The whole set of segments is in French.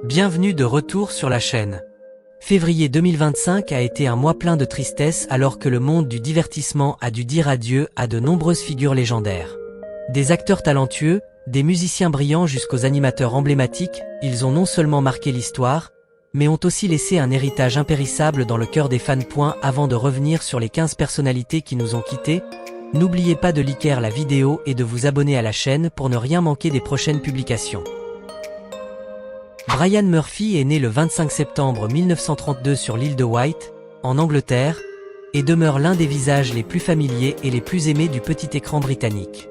Bienvenue de retour sur la chaîne. Février 2025 a été un mois plein de tristesse alors que le monde du divertissement a dû dire adieu à de nombreuses figures légendaires. Des acteurs talentueux, des musiciens brillants jusqu'aux animateurs emblématiques, ils ont non seulement marqué l'histoire, mais ont aussi laissé un héritage impérissable dans le cœur des fans. Avant de revenir sur les 15 personnalités qui nous ont quittés, n'oubliez pas de liker la vidéo et de vous abonner à la chaîne pour ne rien manquer des prochaines publications. Brian Murphy est né le 25 septembre 1932 sur l'île de Wight, en Angleterre, et demeure l'un des visages les plus familiers et les plus aimés du petit écran britannique.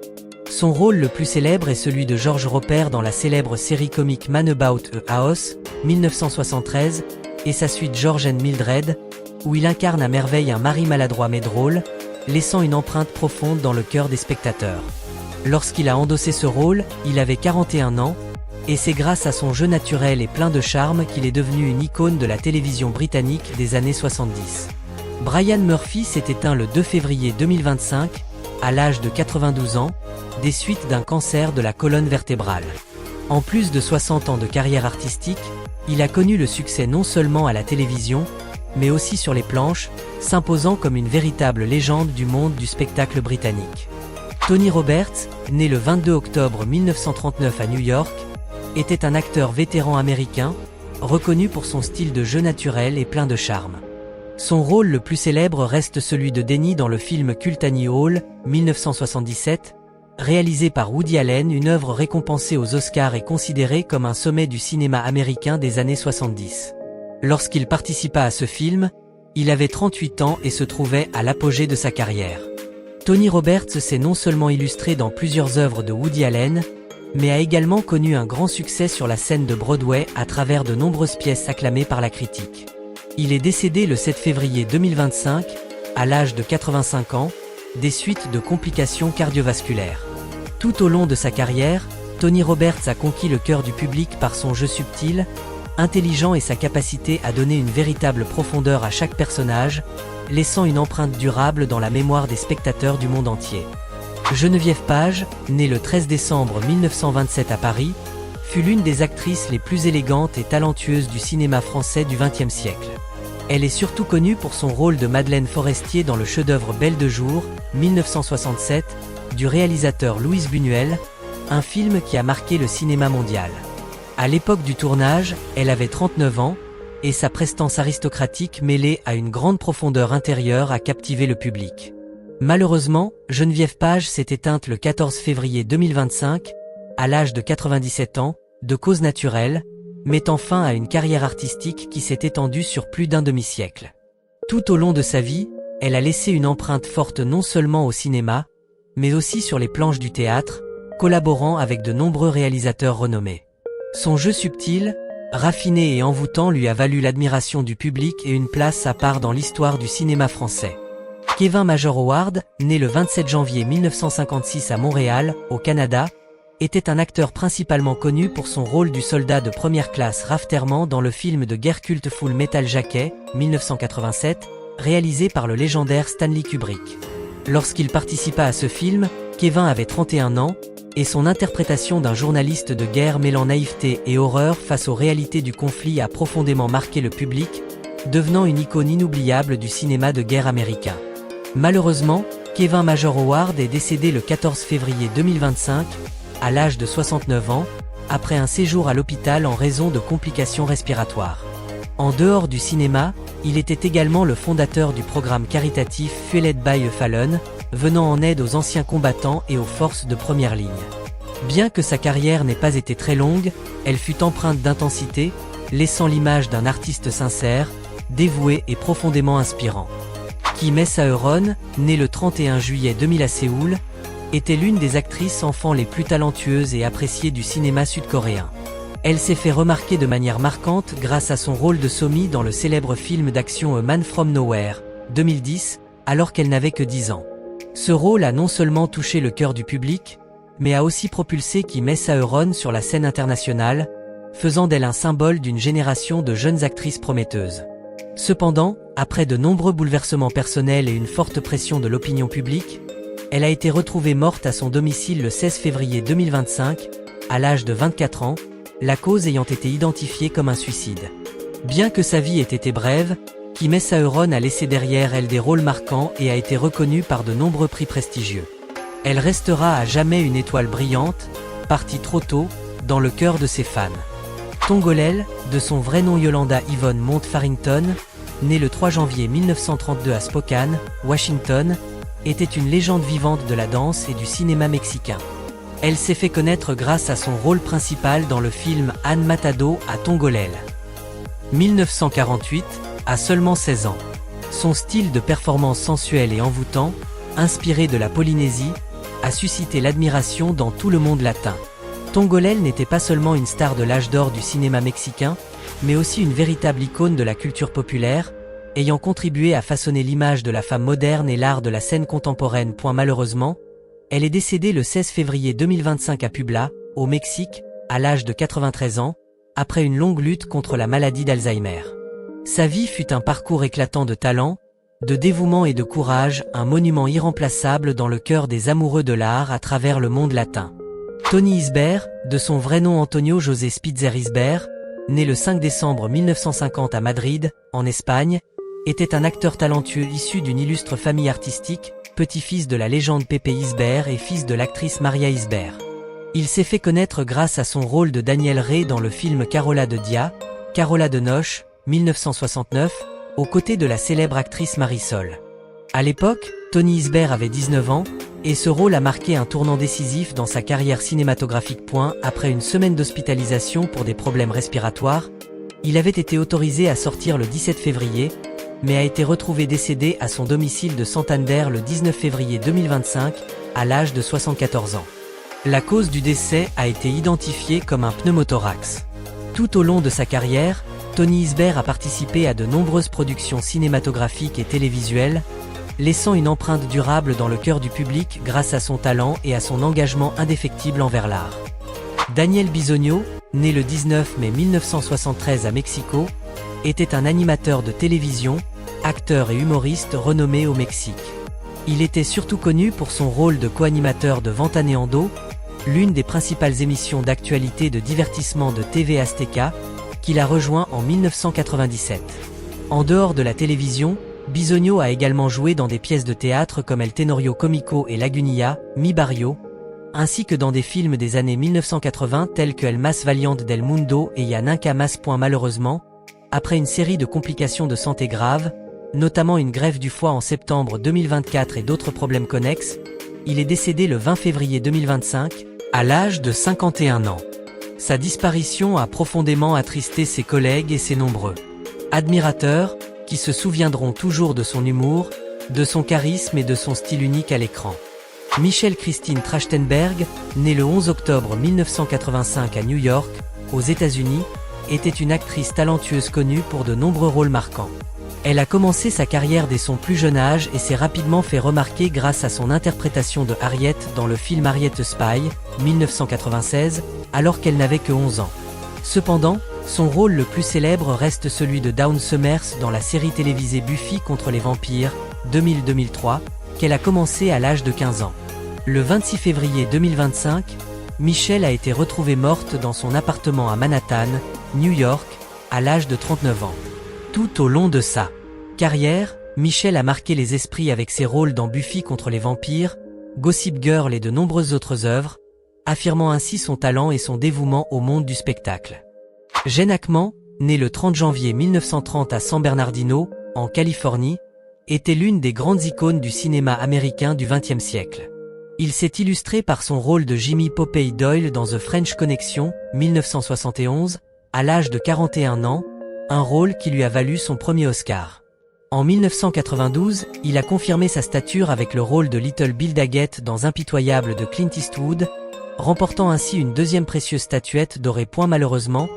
Son rôle le plus célèbre est celui de George Roper dans la célèbre série comique Man About a House, 1973, et sa suite George and Mildred, où il incarne à merveille un mari maladroit mais drôle, laissant une empreinte profonde dans le cœur des spectateurs. Lorsqu'il a endossé ce rôle, il avait 41 ans, et c'est grâce à son jeu naturel et plein de charme qu'il est devenu une icône de la télévision britannique des années 70. Brian Murphy s'est éteint le 2 février 2025, à l'âge de 92 ans, des suites d'un cancer de la colonne vertébrale. En plus de 60 ans de carrière artistique, il a connu le succès non seulement à la télévision, mais aussi sur les planches, s'imposant comme une véritable légende du monde du spectacle britannique. Tony Roberts, né le 22 octobre 1939 à New York, était un acteur vétéran américain, reconnu pour son style de jeu naturel et plein de charme. Son rôle le plus célèbre reste celui de Denny dans le film culte Annie Hall, 1977, réalisé par Woody Allen, une œuvre récompensée aux Oscars et considérée comme un sommet du cinéma américain des années 70. Lorsqu'il participa à ce film, il avait 38 ans et se trouvait à l'apogée de sa carrière. Tony Roberts s'est non seulement illustré dans plusieurs œuvres de Woody Allen, mais a également connu un grand succès sur la scène de Broadway à travers de nombreuses pièces acclamées par la critique. Il est décédé le 7 février 2025, à l'âge de 85 ans, des suites de complications cardiovasculaires. Tout au long de sa carrière, Tony Roberts a conquis le cœur du public par son jeu subtil, intelligent et sa capacité à donner une véritable profondeur à chaque personnage, laissant une empreinte durable dans la mémoire des spectateurs du monde entier. Geneviève Page, née le 13 décembre 1927 à Paris, fut l'une des actrices les plus élégantes et talentueuses du cinéma français du XXe siècle. Elle est surtout connue pour son rôle de Madeleine Forestier dans le chef-d'œuvre Belle de jour, 1967, du réalisateur Louis Buñuel, un film qui a marqué le cinéma mondial. À l'époque du tournage, elle avait 39 ans, et sa prestance aristocratique mêlée à une grande profondeur intérieure a captivé le public. Malheureusement, Geneviève Page s'est éteinte le 14 février 2025, à l'âge de 97 ans, de cause naturelle, mettant fin à une carrière artistique qui s'est étendue sur plus d'un demi-siècle. Tout au long de sa vie, elle a laissé une empreinte forte non seulement au cinéma, mais aussi sur les planches du théâtre, collaborant avec de nombreux réalisateurs renommés. Son jeu subtil, raffiné et envoûtant lui a valu l'admiration du public et une place à part dans l'histoire du cinéma français. Kevin Major Howard, né le 27 janvier 1956 à Montréal, au Canada, était un acteur principalement connu pour son rôle du soldat de première classe Rafterman dans le film de guerre culte Full Metal Jacket, 1987, réalisé par le légendaire Stanley Kubrick. Lorsqu'il participa à ce film, Kevin avait 31 ans, et son interprétation d'un journaliste de guerre mêlant naïveté et horreur face aux réalités du conflit a profondément marqué le public, devenant une icône inoubliable du cinéma de guerre américain. Malheureusement, Kevin Major Howard est décédé le 14 février 2025, à l'âge de 69 ans, après un séjour à l'hôpital en raison de complications respiratoires. En dehors du cinéma, il était également le fondateur du programme caritatif Fueled by a Fallen, venant en aide aux anciens combattants et aux forces de première ligne. Bien que sa carrière n'ait pas été très longue, elle fut empreinte d'intensité, laissant l'image d'un artiste sincère, dévoué et profondément inspirant. Kim Sae-ron, née le 31 juillet 2000 à Séoul, était l'une des actrices enfants les plus talentueuses et appréciées du cinéma sud-coréen. Elle s'est fait remarquer de manière marquante grâce à son rôle de Somi dans le célèbre film d'action A Man From Nowhere, 2010, alors qu'elle n'avait que 10 ans. Ce rôle a non seulement touché le cœur du public, mais a aussi propulsé Kim Sae-ron sur la scène internationale, faisant d'elle un symbole d'une génération de jeunes actrices prometteuses. Cependant, après de nombreux bouleversements personnels et une forte pression de l'opinion publique, elle a été retrouvée morte à son domicile le 16 février 2025, à l'âge de 24 ans, la cause ayant été identifiée comme un suicide. Bien que sa vie ait été brève, Kim Sae-ron a laissé derrière elle des rôles marquants et a été reconnue par de nombreux prix prestigieux. Elle restera à jamais une étoile brillante, partie trop tôt, dans le cœur de ses fans. Tongolele, de son vrai nom Yolanda Yvonne Mount-Farrington, née le 3 janvier 1932 à Spokane, Washington, était une légende vivante de la danse et du cinéma mexicain. Elle s'est fait connaître grâce à son rôle principal dans le film Anne Matado à Tongolele. 1948, à seulement 16 ans. Son style de performance sensuel et envoûtant, inspiré de la Polynésie, a suscité l'admiration dans tout le monde latin. Tongolele n'était pas seulement une star de l'âge d'or du cinéma mexicain, mais aussi une véritable icône de la culture populaire, ayant contribué à façonner l'image de la femme moderne et l'art de la scène contemporaine. Malheureusement, elle est décédée le 16 février 2025 à Puebla, au Mexique, à l'âge de 93 ans, après une longue lutte contre la maladie d'Alzheimer. Sa vie fut un parcours éclatant de talent, de dévouement et de courage, un monument irremplaçable dans le cœur des amoureux de l'art à travers le monde latin. Tony Isbert, de son vrai nom Antonio José Spitzer Isbert, né le 5 décembre 1950 à Madrid, en Espagne, était un acteur talentueux issu d'une illustre famille artistique, petit-fils de la légende Pepe Isbert et fils de l'actrice Maria Isbert. Il s'est fait connaître grâce à son rôle de Daniel Rey dans le film Carola de Dia, Carola de Noche, 1969, aux côtés de la célèbre actrice Marisol. À l'époque, Tony Isbert avait 19 ans, et ce rôle a marqué un tournant décisif dans sa carrière cinématographique. Après une semaine d'hospitalisation pour des problèmes respiratoires, il avait été autorisé à sortir le 17 février, mais a été retrouvé décédé à son domicile de Santander le 19 février 2025, à l'âge de 74 ans. La cause du décès a été identifiée comme un pneumothorax. Tout au long de sa carrière, Tony Isbert a participé à de nombreuses productions cinématographiques et télévisuelles, laissant une empreinte durable dans le cœur du public grâce à son talent et à son engagement indéfectible envers l'art. Daniel Bisogno, né le 19 mai 1973 à Mexico, était un animateur de télévision, acteur et humoriste renommé au Mexique. Il était surtout connu pour son rôle de co-animateur de Ventaneando, l'une des principales émissions d'actualité de divertissement de TV Azteca, qu'il a rejoint en 1997. En dehors de la télévision, Bisogno a également joué dans des pièces de théâtre comme El Tenorio Cómico et Lagunilla, Mi Barrio, ainsi que dans des films des années 1980 tels que El Más Valiente del Mundo et Ya Nunca Más. Malheureusement, après une série de complications de santé graves, notamment une greffe du foie en septembre 2024 et d'autres problèmes connexes, il est décédé le 20 février 2025, à l'âge de 51 ans. Sa disparition a profondément attristé ses collègues et ses nombreux admirateurs, qui se souviendront toujours de son humour, de son charisme et de son style unique à l'écran. Michelle Christine Trachtenberg, née le 11 octobre 1985 à New York, aux États-Unis, était une actrice talentueuse connue pour de nombreux rôles marquants. Elle a commencé sa carrière dès son plus jeune âge et s'est rapidement fait remarquer grâce à son interprétation de Harriet dans le film Harriet the Spy, 1996, alors qu'elle n'avait que 11 ans. Cependant, son rôle le plus célèbre reste celui de Dawn Summers dans la série télévisée Buffy contre les vampires, 2000-2003, qu'elle a commencé à l'âge de 15 ans. Le 26 février 2025, Michelle a été retrouvée morte dans son appartement à Manhattan, New York, à l'âge de 39 ans. Tout au long de sa carrière, Michelle a marqué les esprits avec ses rôles dans Buffy contre les vampires, Gossip Girl et de nombreuses autres œuvres, affirmant ainsi son talent et son dévouement au monde du spectacle. Gene Hackman, né le 30 janvier 1930 à San Bernardino, en Californie, était l'une des grandes icônes du cinéma américain du XXe siècle. Il s'est illustré par son rôle de Jimmy Popeye Doyle dans The French Connection, 1971, à l'âge de 41 ans, un rôle qui lui a valu son premier Oscar. En 1992, il a confirmé sa stature avec le rôle de Little Bill Daggett dans Impitoyable de Clint Eastwood, remportant ainsi une deuxième précieuse statuette dorée. Malheureusement,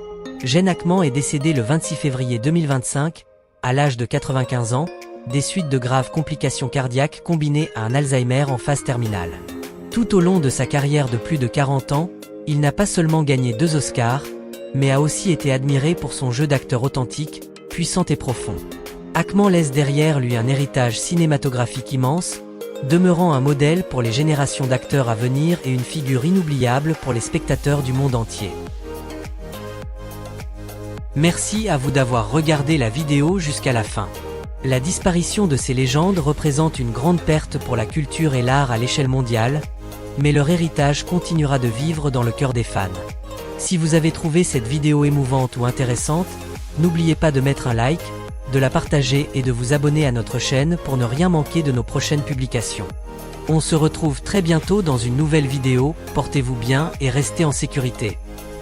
Gene Hackman est décédé le 26 février 2025, à l'âge de 95 ans, des suites de graves complications cardiaques combinées à un Alzheimer en phase terminale. Tout au long de sa carrière de plus de 40 ans, il n'a pas seulement gagné 2 Oscars, mais a aussi été admiré pour son jeu d'acteur authentique, puissant et profond. Hackman laisse derrière lui un héritage cinématographique immense, demeurant un modèle pour les générations d'acteurs à venir et une figure inoubliable pour les spectateurs du monde entier. Merci à vous d'avoir regardé la vidéo jusqu'à la fin. La disparition de ces légendes représente une grande perte pour la culture et l'art à l'échelle mondiale, mais leur héritage continuera de vivre dans le cœur des fans. Si vous avez trouvé cette vidéo émouvante ou intéressante, n'oubliez pas de mettre un like, de la partager et de vous abonner à notre chaîne pour ne rien manquer de nos prochaines publications. On se retrouve très bientôt dans une nouvelle vidéo, portez-vous bien et restez en sécurité.